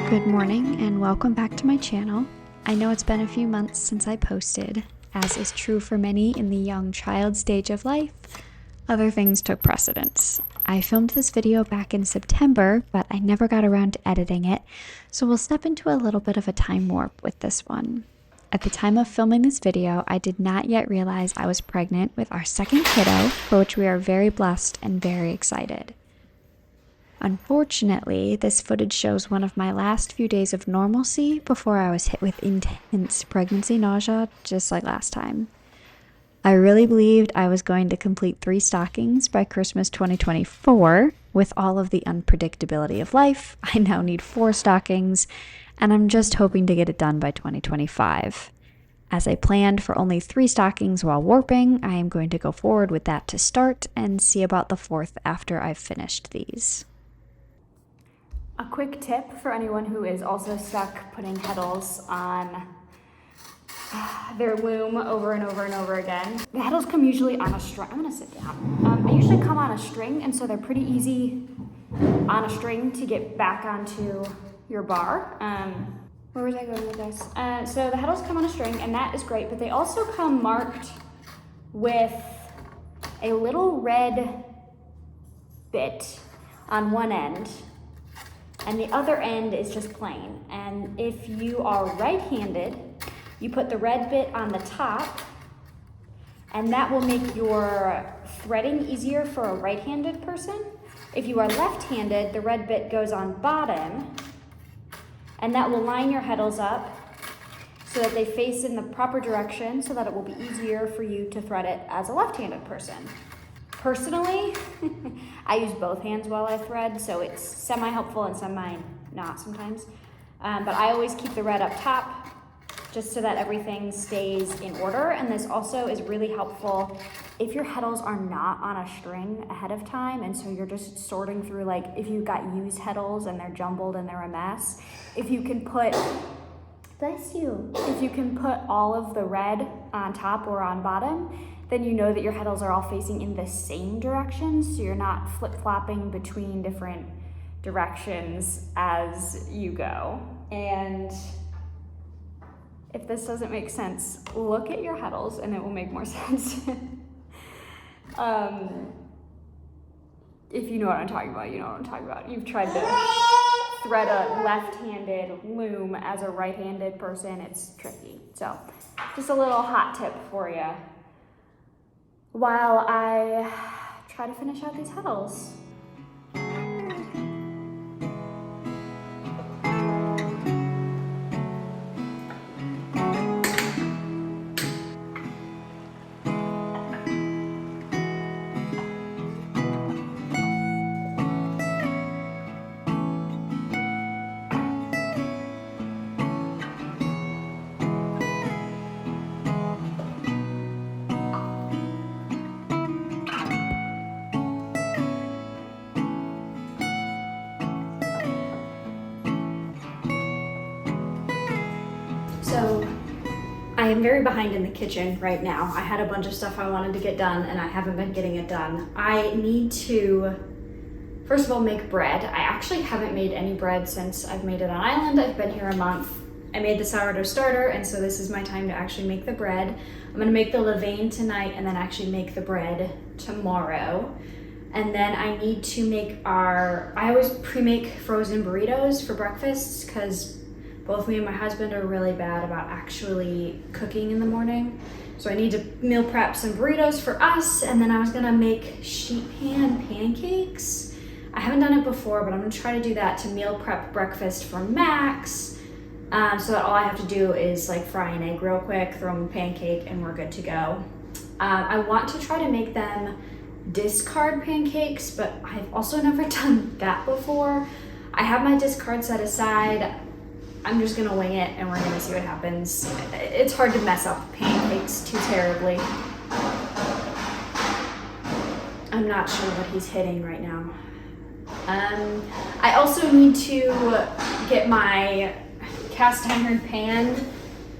Good morning and welcome back to my channel. I know it's been a few months since I posted. As is true for many in the young child stage of life, other things took precedence. I filmed this video back in September, but I never got around to editing it, so we'll step into a little bit of a time warp with this one. At the time of filming this video, I did not yet realize I was pregnant with our second kiddo, for which we are very blessed and very excited. Unfortunately, this footage shows one of my last few days of normalcy before I was hit with intense pregnancy nausea, just like last time. I really believed I was going to complete 3 stockings by Christmas 2024. With all of the unpredictability of life, I now need 4 stockings, and I'm just hoping to get it done by 2025. As I planned for only 3 stockings while warping, I am going to go forward with that to start and see about the 4th after I've finished these. A quick tip for anyone who is also stuck putting heddles on their loom over and over and over again. The heddles come usually on a string. I'm gonna sit down. They usually come on a string, and so they're pretty easy on a string to get back onto your bar. Where was I going with this? So the heddles come on a string, and that is great, but they also come marked with a little red bit on one end, and the other end is just plain. And if you are right-handed, you put the red bit on the top, and that will make your threading easier for a right-handed person. If you are left-handed, the red bit goes on bottom, and that will line your heddles up so that they face in the proper direction so that it will be easier for you to thread it as a left-handed person. Personally, I use both hands while I thread, so it's semi-helpful and semi-not sometimes. But I always keep the red up top just so that everything stays in order. And this also is really helpful if your heddles are not on a string ahead of time, and so you're just sorting through, like if you've got used heddles and they're jumbled and they're a mess, if you can put, bless you, if you can put all of the red on top or on bottom, then you know that your heddles are all facing in the same direction, so you're not flip-flopping between different directions as you go. And if this doesn't make sense, look at your heddles and it will make more sense. If you know what I'm talking about, you know what I'm talking about. You've tried to thread a left-handed loom as a right-handed person, it's tricky. So just a little hot tip for you while I try to finish out these heddles. So I am very behind in the kitchen right now. I had a bunch of stuff I wanted to get done and I haven't been getting it done. I need to, first of all, make bread. I actually haven't made any bread since I've made it on island. I've been here a month. I made the sourdough starter, and so this is my time to actually make the bread. I'm gonna make the levain tonight and then actually make the bread tomorrow. And then I need to make I always pre-make frozen burritos for breakfasts because both me and my husband are really bad about actually cooking in the morning. So I need to meal prep some burritos for us, and then I was gonna make sheet pan pancakes. I haven't done it before, but I'm gonna try to do that to meal prep breakfast for Max, so that all I have to do is like fry an egg real quick, throw in a pancake, and we're good to go. I want to try to make them discard pancakes, but I've also never done that before. I have my discard set aside. I'm just gonna wing it and we're gonna see what happens. It's hard to mess up pancakes too terribly. I'm not sure what he's hitting right now. I also need to get my cast iron pan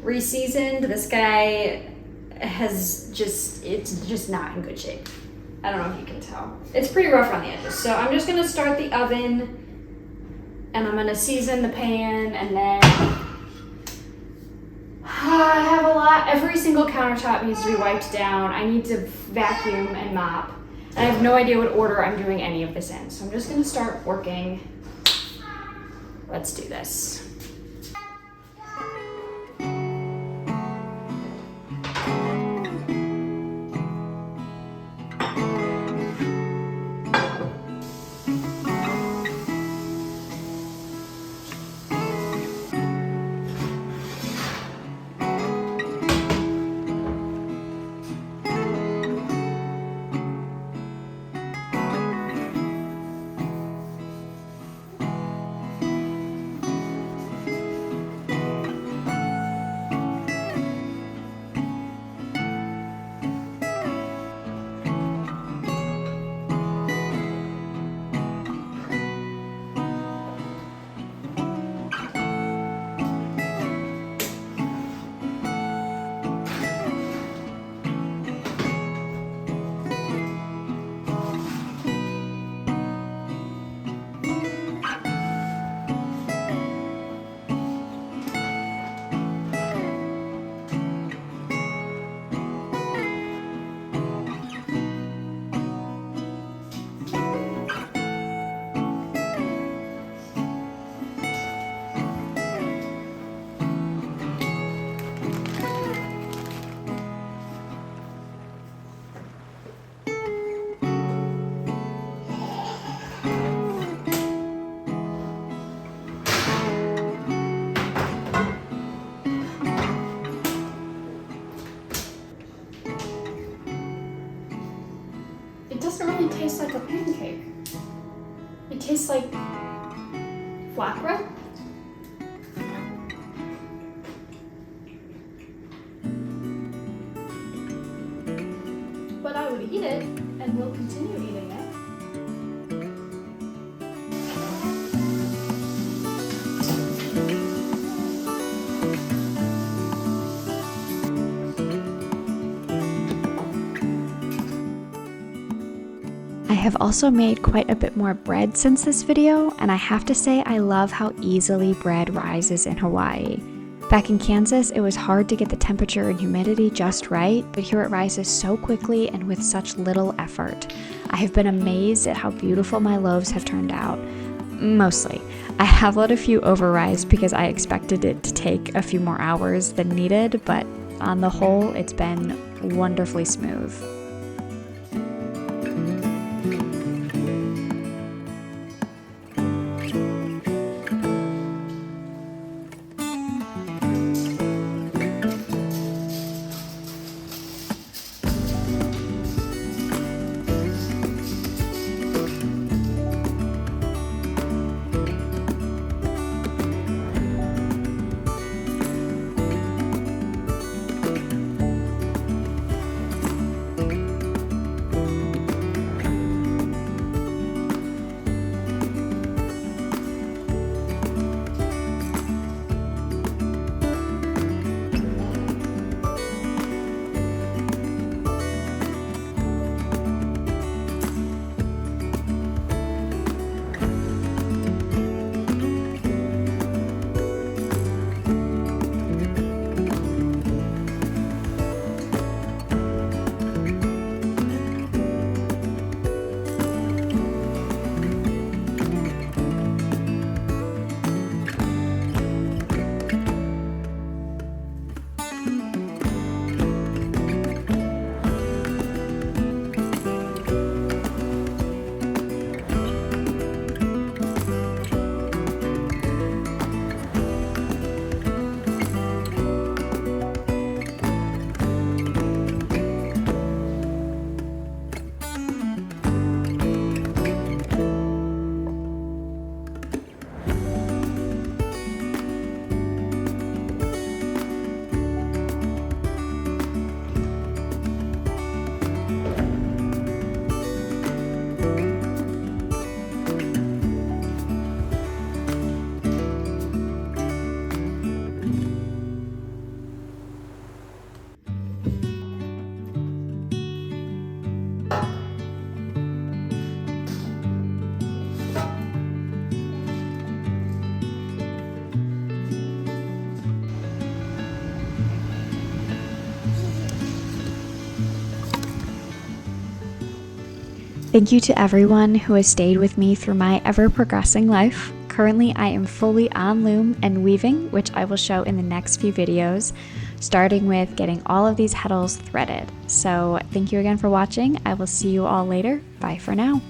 re-seasoned. This guy it's just not in good shape. I don't know if you can tell. It's pretty rough on the edges. So I'm just gonna start the oven and I'm gonna season the pan, and then I have a lot. Every single countertop needs to be wiped down. I need to vacuum and mop. And I have no idea what order I'm doing any of this in, so I'm just gonna start working. Let's do this. It doesn't really taste like a pancake. It tastes like flatbread. But I would eat it, and will continue eating it. I have also made quite a bit more bread since this video, and I have to say I love how easily bread rises in Hawaii. Back in Kansas, it was hard to get the temperature and humidity just right, but here it rises so quickly and with such little effort. I have been amazed at how beautiful my loaves have turned out. Mostly. I have let a few over-rise because I expected it to take a few more hours than needed, but on the whole, it's been wonderfully smooth. Thank you to everyone who has stayed with me through my ever-progressing life. Currently, I am fully on loom and weaving, which I will show in the next few videos, starting with getting all of these heddles threaded. So thank you again for watching. I will see you all later. Bye for now.